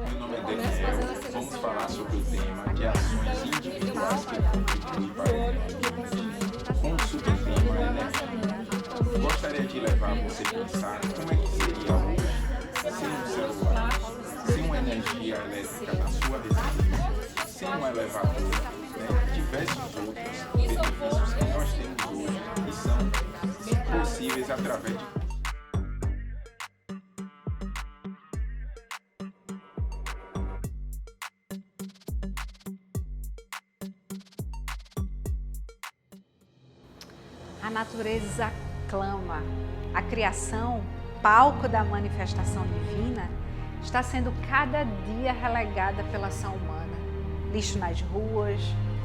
Meu nome é Daniel. Vamos falar sobre o tema que é ações individuais que contribuem para o mundo. Com o subtema energia. Gostaria de levar você a pensar como é que seria hoje sem um celular, sem uma energia elétrica na sua residência, sem um elevador, diversos outros benefícios que nós temos hoje e são possíveis através de A natureza clama. A criação, palco da manifestação divina, está sendo cada dia relegada pela ação humana. Lixo nas ruas,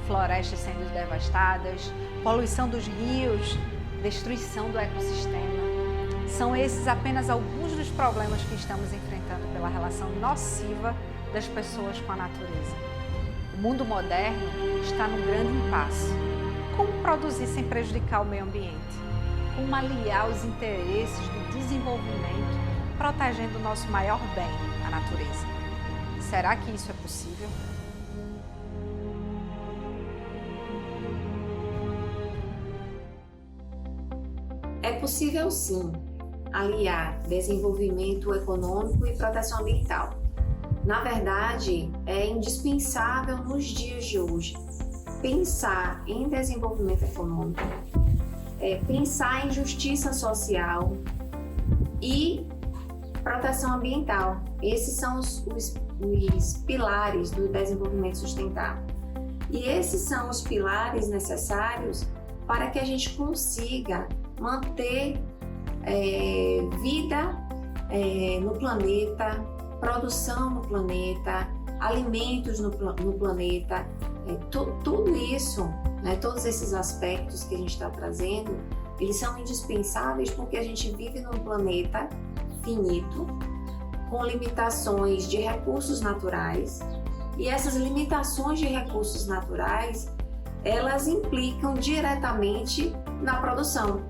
florestas sendo devastadas, poluição dos rios, destruição do ecossistema. São esses apenas alguns dos problemas que estamos enfrentando pela relação nociva das pessoas com a natureza. O mundo moderno está num grande impasse. Como produzir sem prejudicar o meio ambiente? Como aliar os interesses do desenvolvimento, protegendo o nosso maior bem, a natureza? Será que isso é possível? É possível sim aliar desenvolvimento econômico e proteção ambiental. Na verdade, é indispensável nos dias de hoje pensar em desenvolvimento econômico, pensar em justiça social e proteção ambiental. Esses são os pilares do desenvolvimento sustentável. E esses são os pilares necessários para que a gente consiga manter vida no planeta, produção no planeta, alimentos no planeta. Tudo isso, todos esses aspectos que a gente está trazendo, eles são indispensáveis porque a gente vive num planeta finito, com limitações de recursos naturais, e essas limitações de recursos naturais, elas implicam diretamente na produção.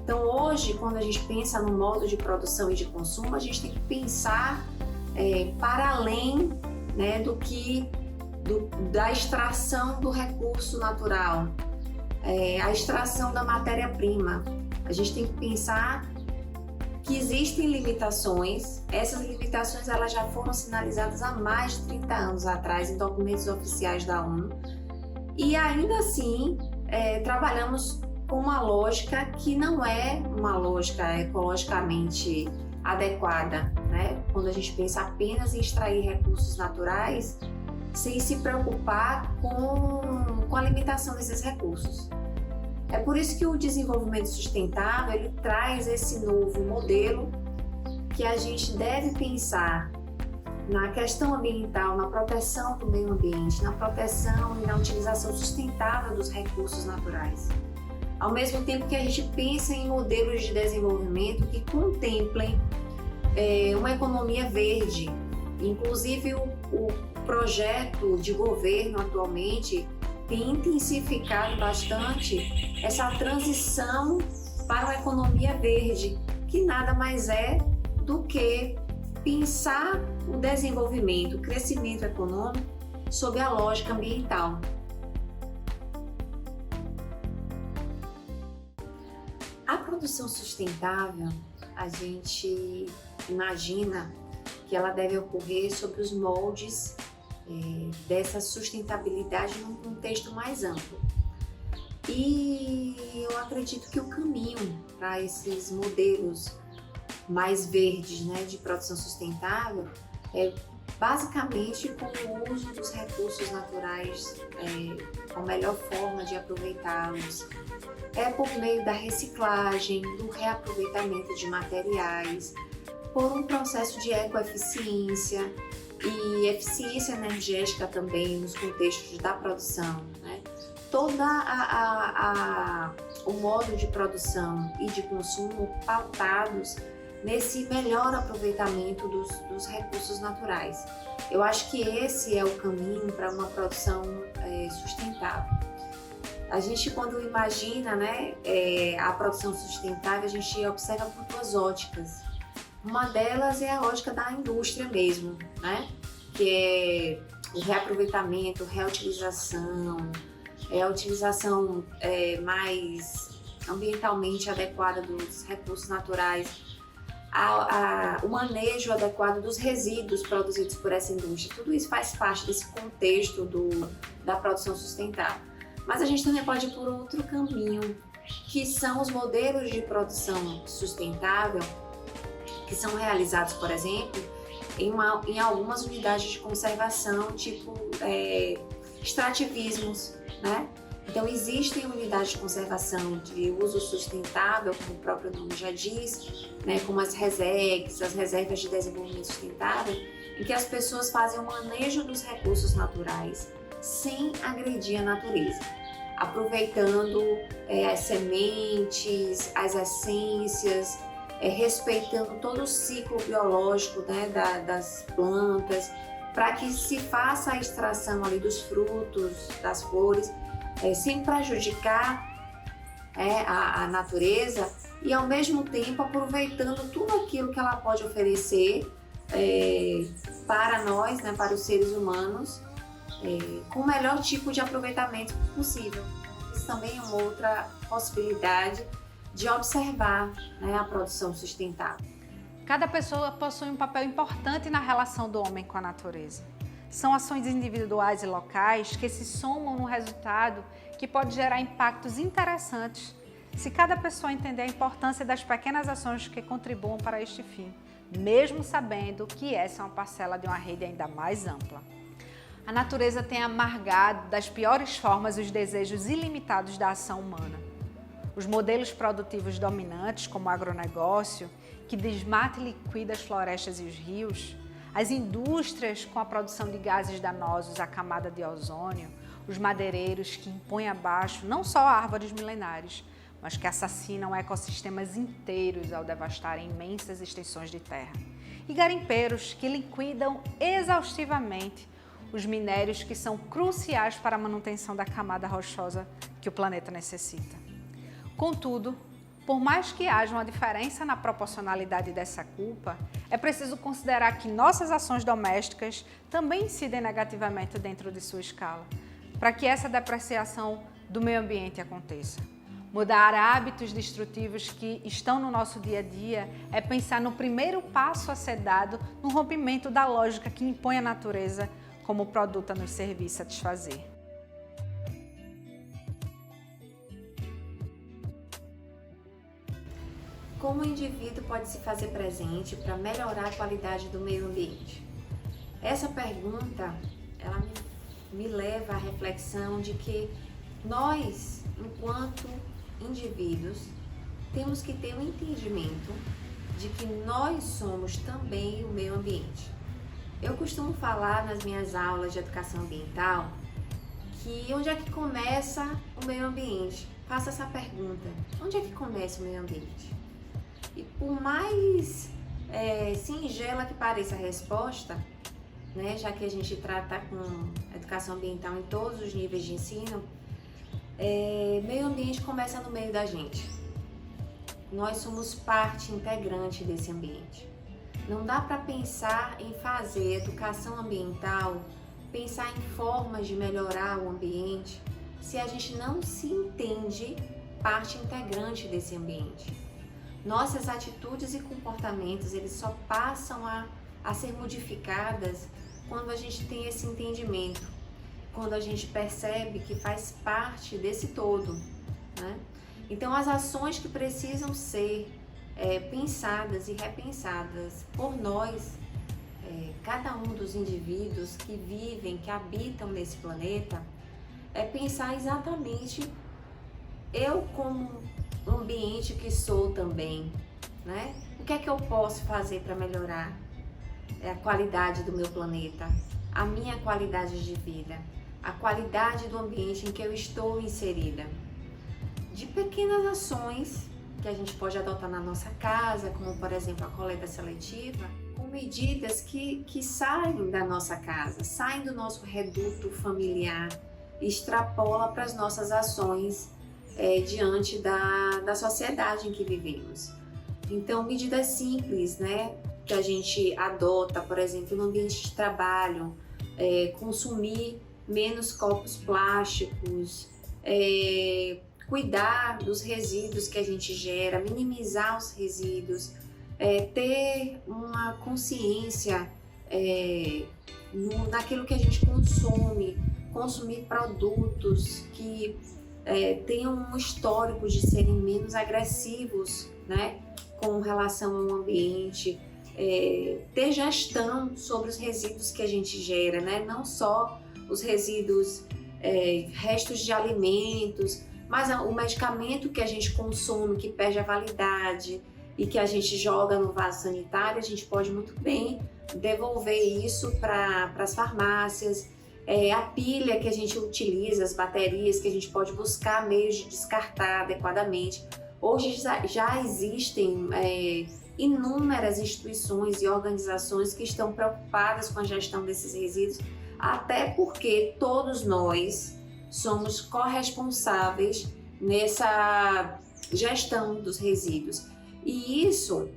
Então hoje, quando a gente pensa no modo de produção e de consumo, a gente tem que pensar para além da extração do recurso natural, a extração da matéria-prima. A gente tem que pensar que existem limitações. Essas limitações elas já foram sinalizadas há mais de 30 anos atrás em documentos oficiais da ONU, e ainda assim trabalhamos com uma lógica que não é uma lógica ecologicamente adequada, Quando a gente pensa apenas em extrair recursos naturais sem se preocupar com a limitação desses recursos. É por isso que o desenvolvimento sustentável ele traz esse novo modelo que a gente deve pensar na questão ambiental, na proteção do meio ambiente, na proteção e na utilização sustentável dos recursos naturais. Ao mesmo tempo que a gente pensa em modelos de desenvolvimento que contemplem uma economia verde. Inclusive o projeto de governo atualmente tem intensificado bastante essa transição para uma economia verde, que nada mais é do que pensar o desenvolvimento, o crescimento econômico sob a lógica ambiental. A produção sustentável, a gente imagina que ela deve ocorrer sob os moldes dessa sustentabilidade num contexto mais amplo. E eu acredito que o caminho para esses modelos mais verdes, de produção sustentável é basicamente com o uso dos recursos naturais, a melhor forma de aproveitá-los. É por meio da reciclagem, do reaproveitamento de materiais, por um processo de ecoeficiência e eficiência energética também nos contextos da produção. Todo o modo de produção e de consumo pautados nesse melhor aproveitamento dos recursos naturais. Eu acho que esse é o caminho para uma produção sustentável. A gente, quando imagina a produção sustentável, a gente observa por duas óticas. Uma delas é a ótica da indústria mesmo, que é o reaproveitamento, reutilização, a utilização mais ambientalmente adequada dos recursos naturais, o manejo adequado dos resíduos produzidos por essa indústria. Tudo isso faz parte desse contexto da produção sustentável. Mas a gente também pode ir por outro caminho, que são os modelos de produção sustentável que são realizados, por exemplo, em algumas unidades de conservação, tipo extrativismos, né? Então, existem unidades de conservação de uso sustentável, como o próprio nome já diz, né? Como as RESECs, as Reservas de Desenvolvimento Sustentável, em que as pessoas fazem o manejo dos recursos naturais sem agredir a natureza, aproveitando as sementes, as essências, respeitando todo o ciclo biológico, né, das plantas, para que se faça a extração ali dos frutos, das flores, sem prejudicar a natureza e ao mesmo tempo aproveitando tudo aquilo que ela pode oferecer para nós, né, para os seres humanos, com o melhor tipo de aproveitamento possível. Isso também é uma outra possibilidade de observar, né, a produção sustentável. Cada pessoa possui um papel importante na relação do homem com a natureza. São ações individuais e locais que se somam num resultado que pode gerar impactos interessantes se cada pessoa entender a importância das pequenas ações que contribuam para este fim, mesmo sabendo que essa é uma parcela de uma rede ainda mais ampla. A natureza tem amargado das piores formas os desejos ilimitados da ação humana. Os modelos produtivos dominantes, como o agronegócio, que desmata e liquida as florestas e os rios, as indústrias com a produção de gases danosos à camada de ozônio, os madeireiros que impõem abaixo não só árvores milenares, mas que assassinam ecossistemas inteiros ao devastarem imensas extensões de terra, e garimpeiros que liquidam exaustivamente os minérios que são cruciais para a manutenção da camada rochosa que o planeta necessita. Contudo, por mais que haja uma diferença na proporcionalidade dessa culpa, é preciso considerar que nossas ações domésticas também incidem negativamente dentro de sua escala, para que essa depreciação do meio ambiente aconteça. Mudar hábitos destrutivos que estão no nosso dia a dia é pensar no primeiro passo a ser dado no rompimento da lógica que impõe a natureza como produto a nos servir e satisfazer. Como o indivíduo pode se fazer presente para melhorar a qualidade do meio ambiente? Essa pergunta, ela me leva à reflexão de que nós, enquanto indivíduos, temos que ter um entendimento de que nós somos também o meio ambiente. Eu costumo falar nas minhas aulas de educação ambiental que onde é que começa o meio ambiente? Faça essa pergunta, onde é que começa o meio ambiente? E por mais singela que pareça a resposta, né, já que a gente trata com educação ambiental em todos os níveis de ensino, meio ambiente começa no meio da gente. Nós somos parte integrante desse ambiente. Não dá para pensar em fazer educação ambiental, pensar em formas de melhorar o ambiente, se a gente não se entende parte integrante desse ambiente. Nossas atitudes e comportamentos, eles só passam a ser modificadas quando a gente tem esse entendimento, quando a gente percebe que faz parte desse todo, né? Então, as ações que precisam ser pensadas e repensadas por nós, cada um dos indivíduos que vivem, que habitam nesse planeta, é pensar exatamente eu como ambiente que sou também, né? O que é que eu posso fazer para melhorar a qualidade do meu planeta, a minha qualidade de vida, a qualidade do ambiente em que eu estou inserida? De pequenas ações que a gente pode adotar na nossa casa, como por exemplo a coleta seletiva, com medidas que saem da nossa casa, saem do nosso reduto familiar, extrapola para as nossas ações diante da sociedade em que vivemos. Então, medidas simples, né, que a gente adota, por exemplo, no ambiente de trabalho, consumir menos copos plásticos, cuidar dos resíduos que a gente gera, minimizar os resíduos, ter uma consciência naquilo que a gente consumir produtos que tenham um histórico de serem menos agressivos, né, com relação ao ambiente, ter gestão sobre os resíduos que a gente gera, né, não só os resíduos, restos de alimentos, mas o medicamento que a gente consome, que perde a validade e que a gente joga no vaso sanitário, a gente pode muito bem devolver isso para as farmácias. A pilha que a gente utiliza, as baterias que a gente pode buscar meios de descartar adequadamente. Hoje já existem inúmeras instituições e organizações que estão preocupadas com a gestão desses resíduos, até porque todos nós somos corresponsáveis nessa gestão dos resíduos. E isso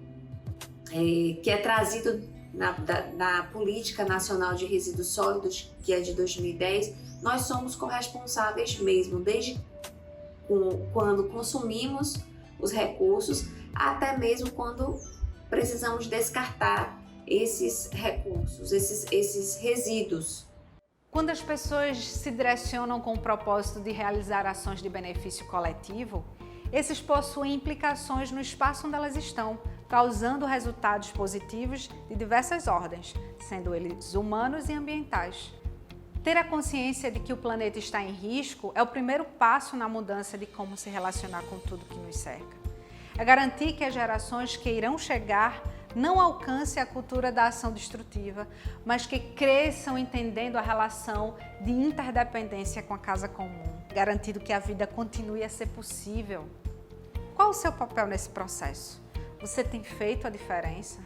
que é trazido na Política Nacional de Resíduos Sólidos, que é de 2010, nós somos corresponsáveis mesmo, desde quando consumimos os recursos, até mesmo quando precisamos descartar esses recursos, esses resíduos. Quando as pessoas se direcionam com o propósito de realizar ações de benefício coletivo, esses possuem implicações no espaço onde elas estão, causando resultados positivos de diversas ordens, sendo eles humanos e ambientais. Ter a consciência de que o planeta está em risco é o primeiro passo na mudança de como se relacionar com tudo que nos cerca. É garantir que as gerações que irão chegar não alcancem a cultura da ação destrutiva, mas que cresçam entendendo a relação de interdependência com a casa comum, garantindo que a vida continue a ser possível. Qual o seu papel nesse processo? Você tem feito a diferença?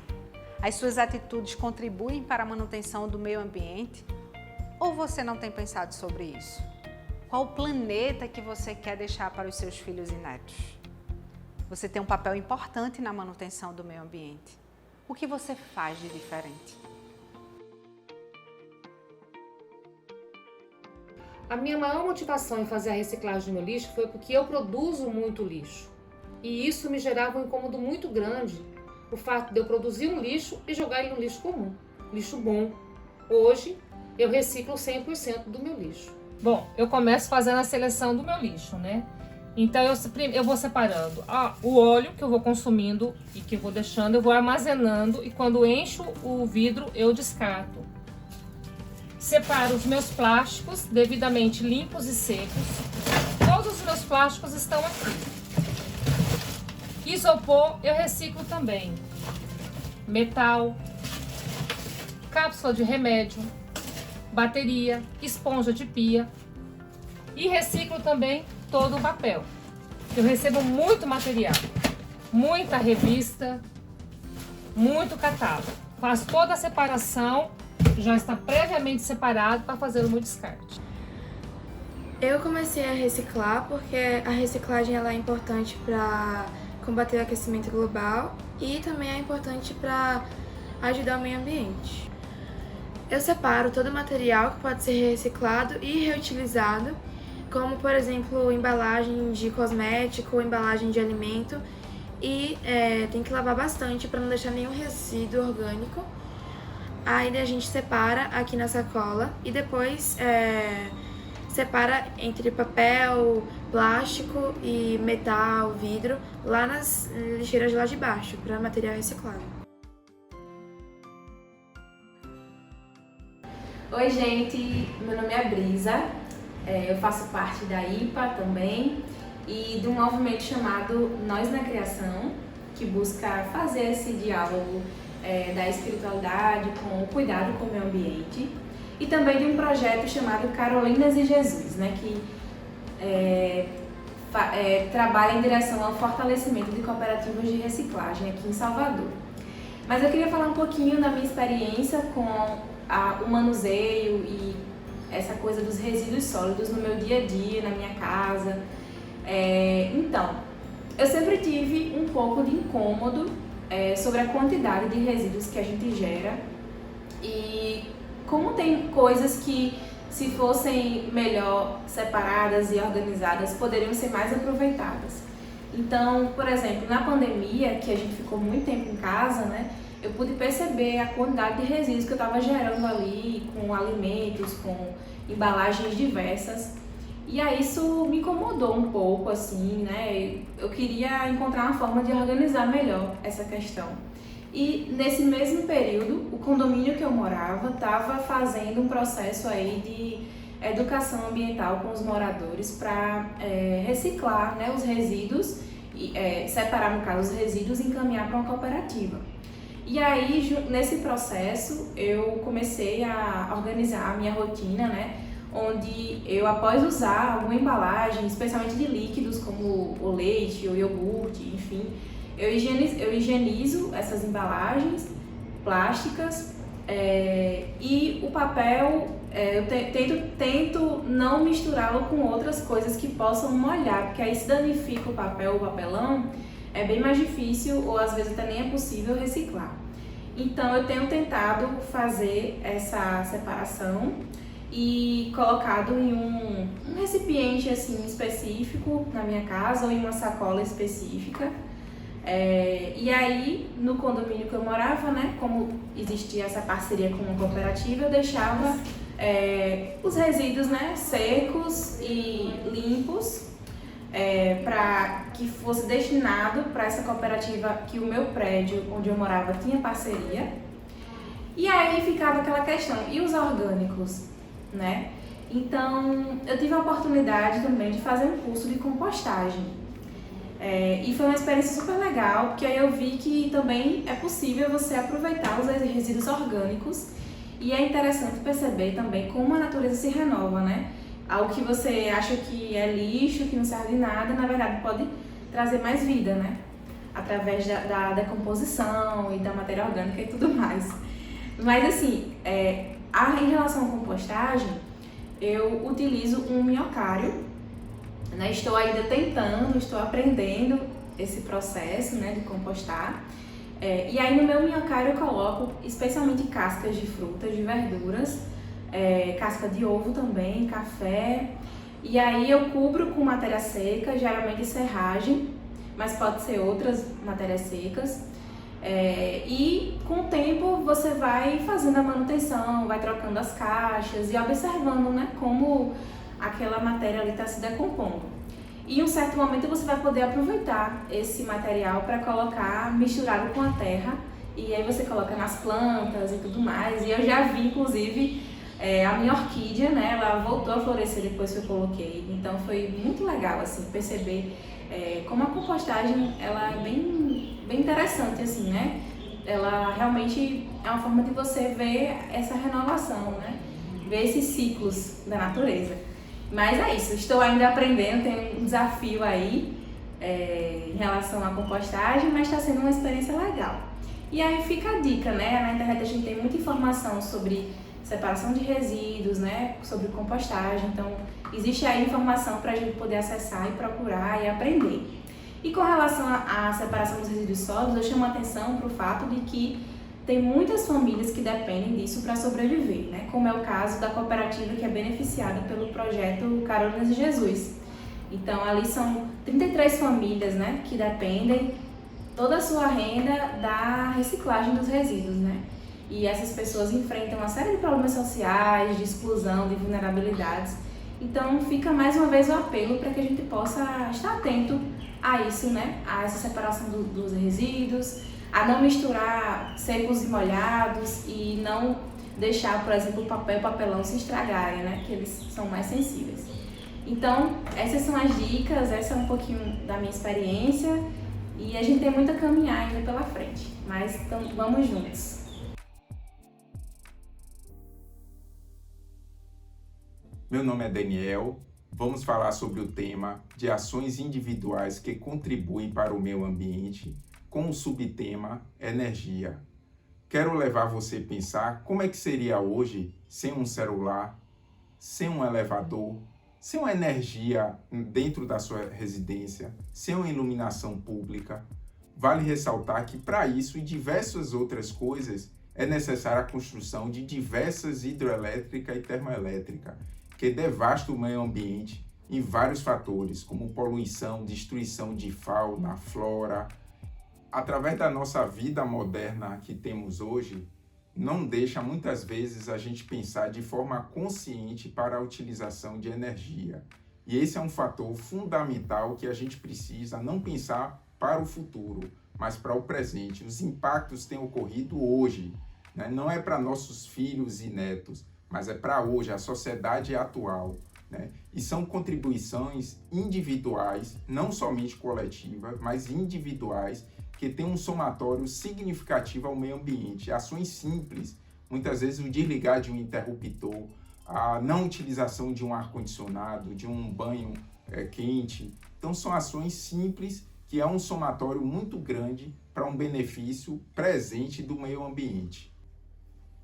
As suas atitudes contribuem para a manutenção do meio ambiente? Ou você não tem pensado sobre isso? Qual o planeta que você quer deixar para os seus filhos e netos? Você tem um papel importante na manutenção do meio ambiente. O que você faz de diferente? A minha maior motivação em fazer a reciclagem do meu lixo foi porque eu produzo muito lixo. E isso me gerava um incômodo muito grande, o fato de eu produzir um lixo e jogar ele no lixo comum, lixo bom. Hoje, eu reciclo 100% do meu lixo. Bom, eu começo fazendo a seleção do meu lixo, né? Então, eu vou separando o óleo que eu vou consumindo e que eu vou deixando, eu vou armazenando e quando encho o vidro, eu descarto. Separo os meus plásticos devidamente limpos e secos. Todos os meus plásticos estão aqui. Isopor eu reciclo também. Metal, cápsula de remédio, bateria, esponja de pia. E reciclo também todo o papel. Eu recebo muito material, muita revista, muito catálogo. Faço toda a separação, já está previamente separado para fazer o meu descarte. Eu comecei a reciclar porque a reciclagem ela é importante para combater o aquecimento global e também é importante para ajudar o meio ambiente. Eu separo todo o material que pode ser reciclado e reutilizado, como por exemplo embalagem de cosmético, embalagem de alimento e tem que lavar bastante para não deixar nenhum resíduo orgânico. Aí a gente separa aqui na sacola e depois separa entre papel, plástico e metal, vidro, lá nas lixeiras de lá de baixo, para material reciclado. Oi gente, meu nome é Brisa, eu faço parte da IPA também e de um movimento chamado Nós na Criação, que busca fazer esse diálogo da espiritualidade com o cuidado com o meio ambiente, e também de um projeto chamado Carolinas e Jesus, né, que trabalha em direção ao fortalecimento de cooperativas de reciclagem aqui em Salvador. Mas eu queria falar um pouquinho da minha experiência com o manuseio e essa coisa dos resíduos sólidos no meu dia a dia, na minha casa. Então, eu sempre tive um pouco de incômodo sobre a quantidade de resíduos que a gente gera e como tem coisas que, se fossem melhor separadas e organizadas, poderiam ser mais aproveitadas. Então, por exemplo, na pandemia, que a gente ficou muito tempo em casa, né, eu pude perceber a quantidade de resíduos que eu estava gerando ali, com alimentos, com embalagens diversas. E aí isso me incomodou um pouco, assim, né? Eu queria encontrar uma forma de organizar melhor essa questão. E nesse mesmo período, o condomínio que eu morava estava fazendo um processo aí de educação ambiental com os moradores para reciclar, né, os resíduos, separar, no caso, os resíduos e encaminhar para uma cooperativa. E aí, nesse processo, eu comecei a organizar a minha rotina, né, onde eu, após usar alguma embalagem, especialmente de líquidos como o leite, o iogurte, enfim, eu higienizo essas embalagens plásticas e o papel, eu tento não misturá-lo com outras coisas que possam molhar, porque aí se danifica o papel, o papelão, é bem mais difícil ou às vezes até nem é possível reciclar. Então eu tenho tentado fazer essa separação e colocado em um recipiente assim específico na minha casa ou em uma sacola específica. E aí, no condomínio que eu morava, né, como existia essa parceria com uma cooperativa, eu deixava os resíduos, né, secos e limpos para que fosse destinado para essa cooperativa que o meu prédio onde eu morava tinha parceria. E aí ficava aquela questão, e os orgânicos, né? Então, eu tive a oportunidade também de fazer um curso de compostagem. E foi uma experiência super legal, porque aí eu vi que também é possível você aproveitar os resíduos orgânicos e é interessante perceber também como a natureza se renova, né? Algo que você acha que é lixo, que não serve de nada, na verdade pode trazer mais vida, né? Através da decomposição e da matéria orgânica e tudo mais. Mas assim, em relação à compostagem, eu utilizo um minhocário. Né, estou ainda tentando, estou aprendendo esse processo, né, de compostar. E aí no meu minhocário eu coloco especialmente cascas de frutas, de verduras, casca de ovo também, café. E aí eu cubro com matéria seca, geralmente serragem, mas pode ser outras matérias secas. E com o tempo você vai fazendo a manutenção, vai trocando as caixas e observando, né, como aquela matéria ali está se decompondo. E em um certo momento você vai poder aproveitar esse material para colocar misturado com a terra e aí você coloca nas plantas e tudo mais. E eu já vi, inclusive, a minha orquídea, né, ela voltou a florescer depois que eu coloquei. Então foi muito legal assim perceber como a compostagem ela é bem interessante assim, né? Ela realmente é uma forma de você ver essa renovação, né? Ver esses ciclos da natureza. Mas é isso, estou ainda aprendendo, tem um desafio aí em relação à compostagem, mas está sendo uma experiência legal. E aí fica a dica, né? Na internet a gente tem muita informação sobre separação de resíduos, né? Sobre compostagem, então existe aí informação para a gente poder acessar e procurar e aprender. E com relação à separação dos resíduos sólidos, eu chamo a atenção para o fato de que tem muitas famílias que dependem disso para sobreviver, né? Como é o caso da cooperativa que é beneficiada pelo projeto Caronas de Jesus. Então, ali são 33 famílias, né, que dependem toda a sua renda da reciclagem dos resíduos, né? E essas pessoas enfrentam uma série de problemas sociais, de exclusão, de vulnerabilidades. Então, fica mais uma vez o apelo para que a gente possa estar atento a isso, né? A essa separação dos resíduos, a não misturar secos e molhados e não deixar, por exemplo, o papel e o papelão se estragarem, né? Que eles são mais sensíveis. Então, essas são as dicas, essa é um pouquinho da minha experiência e a gente tem muito a caminhar ainda pela frente, mas então, vamos juntos. Meu nome é Daniel. Vamos falar sobre o tema de ações individuais que contribuem para o meio ambiente, com o subtema energia. Quero levar você a pensar como é que seria hoje sem um celular, sem um elevador, sem uma energia dentro da sua residência, sem uma iluminação pública. vale ressaltar que para isso e diversas outras coisas é necessária a construção de diversas hidroelétrica e termoelétrica, que devastam o meio ambiente em vários fatores, como poluição, destruição de fauna, flora. Através da nossa vida moderna que temos hoje, não deixa muitas vezes a gente pensar de forma consciente para a utilização de energia. E esse é um fator fundamental que a gente precisa não pensar para o futuro, mas para o presente. Os impactos têm ocorrido hoje, né? Não é para nossos filhos e netos, mas é para hoje, a sociedade atual, né? E são contribuições individuais, não somente coletivas, mas individuais, que têm um somatório significativo ao meio ambiente. Ações simples, muitas vezes o desligar de um interruptor, a não utilização de um ar-condicionado, de um banho quente. Então são ações simples que é um somatório muito grande para um benefício presente do meio ambiente.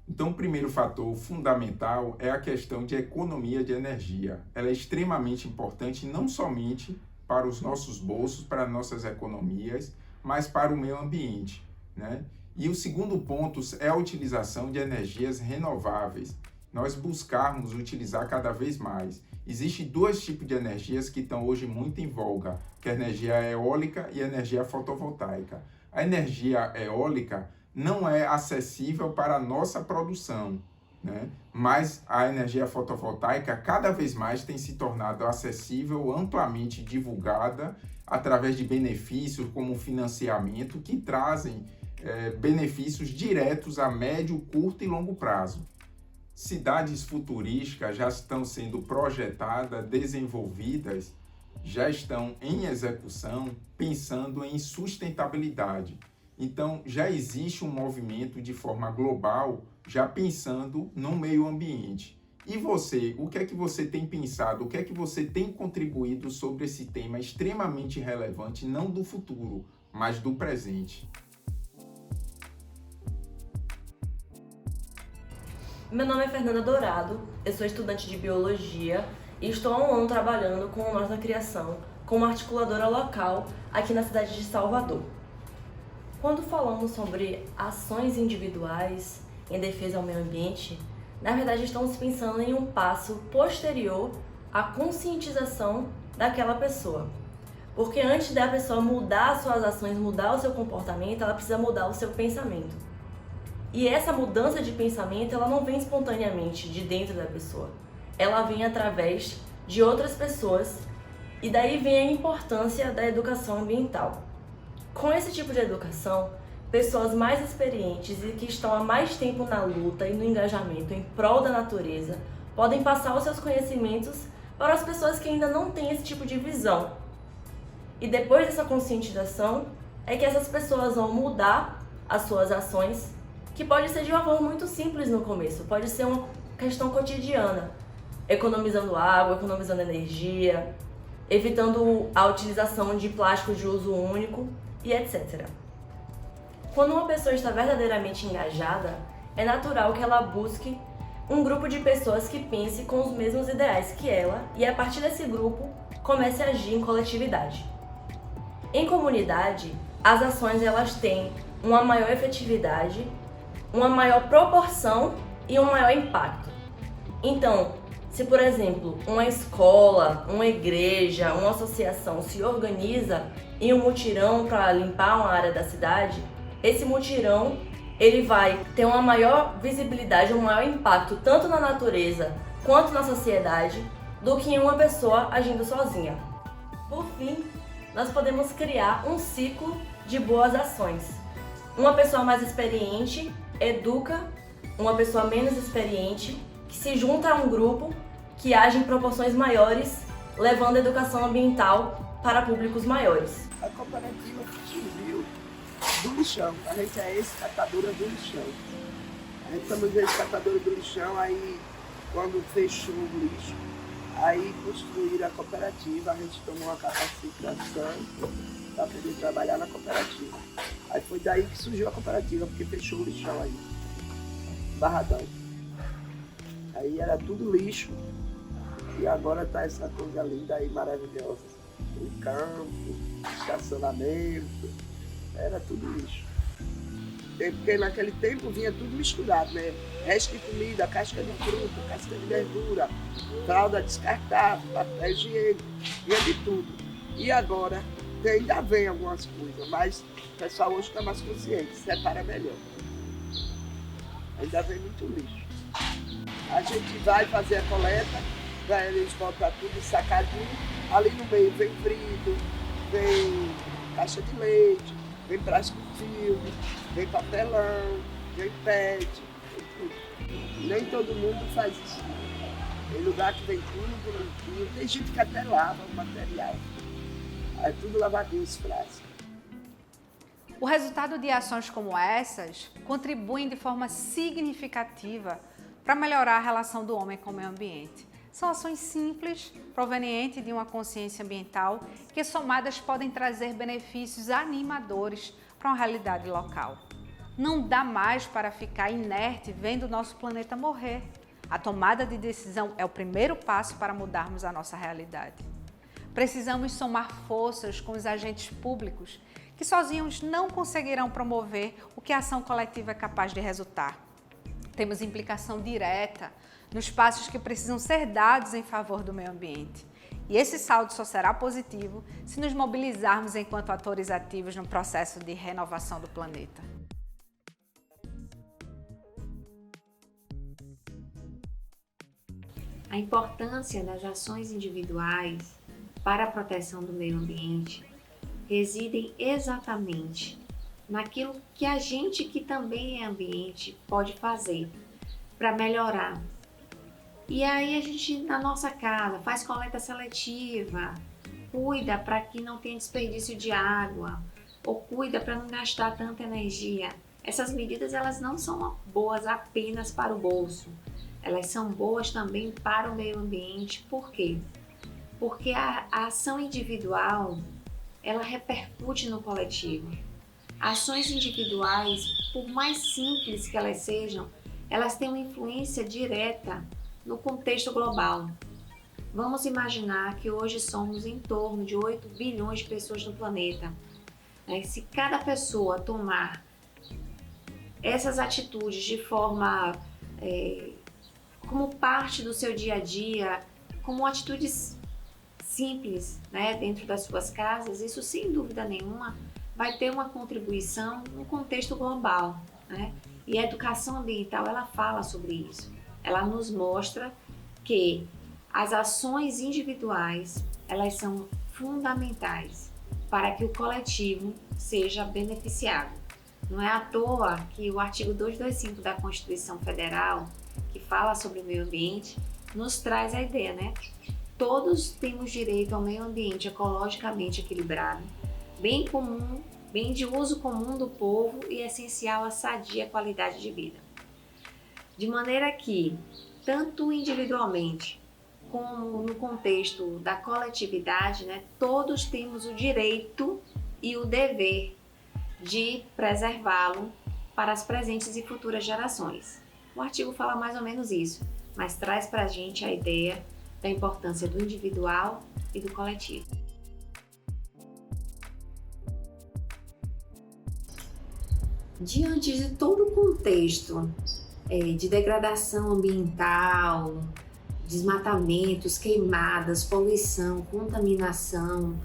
Então o primeiro fator fundamental é a questão de economia de energia. Ela é extremamente importante não somente para os nossos bolsos, para nossas economias, mas para o meio ambiente, né? E o segundo ponto é a utilização de energias renováveis. Nós buscarmos utilizar cada vez mais. Existem dois tipos de energias que estão hoje muito em voga, que é a energia eólica e a energia fotovoltaica. A energia eólica não é acessível para a nossa produção, né? Mas a energia fotovoltaica cada vez mais tem se tornado acessível, amplamente divulgada, através de benefícios como financiamento, que trazem benefícios diretos a médio, curto e longo prazo. Cidades futurísticas já estão sendo projetadas, desenvolvidas, já estão em execução, pensando em sustentabilidade. Então, já existe um movimento de forma global, já pensando no meio ambiente. E você, o que é que você tem pensado, o que é que você tem contribuído sobre esse tema extremamente relevante, não do futuro, mas do presente? Meu nome é Fernanda Dourado, eu sou estudante de Biologia e estou há um ano trabalhando com Nós na Criação, como articuladora local aqui na cidade de Salvador. Quando falamos sobre ações individuais em defesa ao meio ambiente, na verdade estamos pensando em um passo posterior à conscientização daquela pessoa. Porque antes da pessoa mudar as suas ações, mudar o seu comportamento, ela precisa mudar o seu pensamento. E essa mudança de pensamento, ela não vem espontaneamente de dentro da pessoa. Ela vem através de outras pessoas e daí vem a importância da educação ambiental. Com esse tipo de educação, pessoas mais experientes e que estão há mais tempo na luta e no engajamento em prol da natureza podem passar os seus conhecimentos para as pessoas que ainda não têm esse tipo de visão. E depois dessa conscientização, é que essas pessoas vão mudar as suas ações, que pode ser de uma forma muito simples no começo, pode ser uma questão cotidiana, economizando água, economizando energia, evitando a utilização de plástico de uso único e etc. Quando uma pessoa está verdadeiramente engajada, é natural que ela busque um grupo de pessoas que pense com os mesmos ideais que ela e a partir desse grupo comece a agir em coletividade. Em comunidade, as ações elas têm uma maior efetividade, uma maior proporção e um maior impacto. Então, se por exemplo, uma escola, uma igreja, uma associação se organiza em um mutirão para limpar uma área da cidade, esse mutirão ele vai ter uma maior visibilidade, um maior impacto tanto na natureza quanto na sociedade do que em uma pessoa agindo sozinha. Por fim, nós podemos criar um ciclo de boas ações. Uma pessoa mais experiente educa uma pessoa menos experiente, que se junta a um grupo que age em proporções maiores, levando a educação ambiental para públicos maiores. A cooperativa surgiu do lixão, a gente é ex-catadora do lixão. A gente estamos ex-catadora do lixão, aí quando fechou o lixo, aí construíram a cooperativa, a gente tomou uma capacitação para poder trabalhar na cooperativa. Aí foi daí que surgiu a cooperativa, porque fechou o lixão aí, Barradão. Aí era tudo lixo, e agora tá essa coisa linda aí, maravilhosa. Tem campo, estacionamento, era tudo lixo. Porque naquele tempo vinha tudo misturado, né? Resto de comida, casca de fruta, casca de verdura, fralda descartável, papel higiênico, vinha de tudo. E agora ainda vem algumas coisas, mas o pessoal hoje está mais consciente, separa melhor. Ainda vem muito lixo. A gente vai fazer a coleta, eles botam tudo sacadinho, ali no meio vem vidro, vem caixa de leite, vem frasco de filme, vem papelão, vem pet, vem tudo. Nem todo mundo faz isso. Tem lugar que vem tudo limpinho, tem gente que até lava o material. É tudo lavadinho os frascos. O resultado de ações como essas contribuem de forma significativa para melhorar a relação do homem com o meio ambiente. São ações simples, provenientes de uma consciência ambiental, que somadas podem trazer benefícios animadores para uma realidade local. Não dá mais para ficar inerte vendo o nosso planeta morrer. A tomada de decisão é o primeiro passo para mudarmos a nossa realidade. Precisamos somar forças com os agentes públicos, que sozinhos não conseguirão promover o que a ação coletiva é capaz de resultar. Temos implicação direta nos passos que precisam ser dados em favor do meio ambiente. E esse saldo só será positivo se nos mobilizarmos enquanto atores ativos no processo de renovação do planeta. A importância das ações individuais para a proteção do meio ambiente residem exatamente naquilo que a gente, que também é ambiente, pode fazer para melhorar. E aí a gente, na nossa casa, faz coleta seletiva, cuida para que não tenha desperdício de água, ou cuida para não gastar tanta energia. Essas medidas, elas não são boas apenas para o bolso, elas são boas também para o meio ambiente. Por quê? Porque a ação individual, ela repercute no coletivo. Ações individuais, por mais simples que elas sejam, elas têm uma influência direta no contexto global. Vamos imaginar que hoje somos em torno de 8 bilhões de pessoas no planeta. Se cada pessoa tomar essas atitudes de forma como parte do seu dia a dia, como atitudes simples, dentro das suas casas, isso sem dúvida nenhuma vai ter uma contribuição no contexto global, E a educação ambiental, ela fala sobre isso. Ela nos mostra que as ações individuais, elas são fundamentais para que o coletivo seja beneficiado. Não é à toa que o artigo 225 da Constituição Federal, que fala sobre o meio ambiente, nos traz a ideia, Todos temos direito ao meio ambiente ecologicamente equilibrado, bem de uso comum do povo e essencial à sadia qualidade de vida. De maneira que, tanto individualmente como no contexto da coletividade, todos temos o direito e o dever de preservá-lo para as presentes e futuras gerações. O artigo fala mais ou menos isso, mas traz para a gente a ideia da importância do individual e do coletivo. Diante de todo o contexto de degradação ambiental, desmatamentos, queimadas, poluição, contaminação,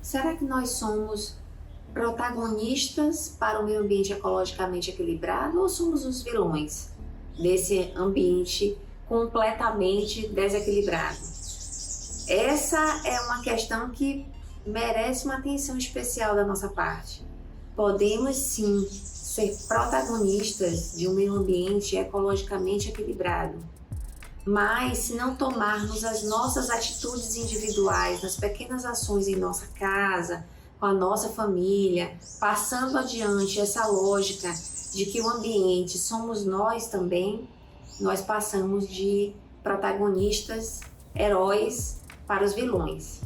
será que nós somos protagonistas para o meio ambiente ecologicamente equilibrado ou somos os vilões desse ambiente completamente desequilibrado? Essa é uma questão que merece uma atenção especial da nossa parte. Podemos sim ser protagonistas de um meio ambiente ecologicamente equilibrado, mas se não tomarmos as nossas atitudes individuais, nas pequenas ações em nossa casa, com a nossa família, passando adiante essa lógica de que o ambiente somos nós também, nós passamos de protagonistas, heróis, para os vilões.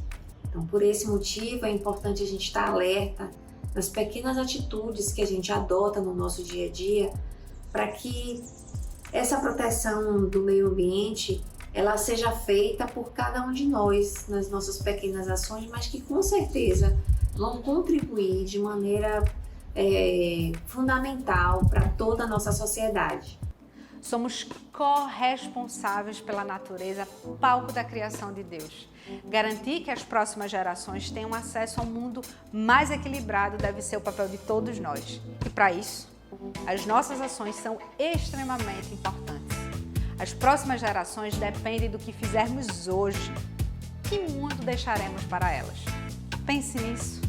Então, por esse motivo, é importante a gente estar alerta nas pequenas atitudes que a gente adota no nosso dia a dia, para que essa proteção do meio ambiente ela seja feita por cada um de nós, nas nossas pequenas ações, mas que com certeza vão contribuir de maneira fundamental para toda a nossa sociedade. Somos corresponsáveis pela natureza, palco da criação de Deus. Garantir que as próximas gerações tenham acesso a um mundo mais equilibrado deve ser o papel de todos nós. E para isso, as nossas ações são extremamente importantes. As próximas gerações dependem do que fizermos hoje. Que mundo deixaremos para elas? Pense nisso.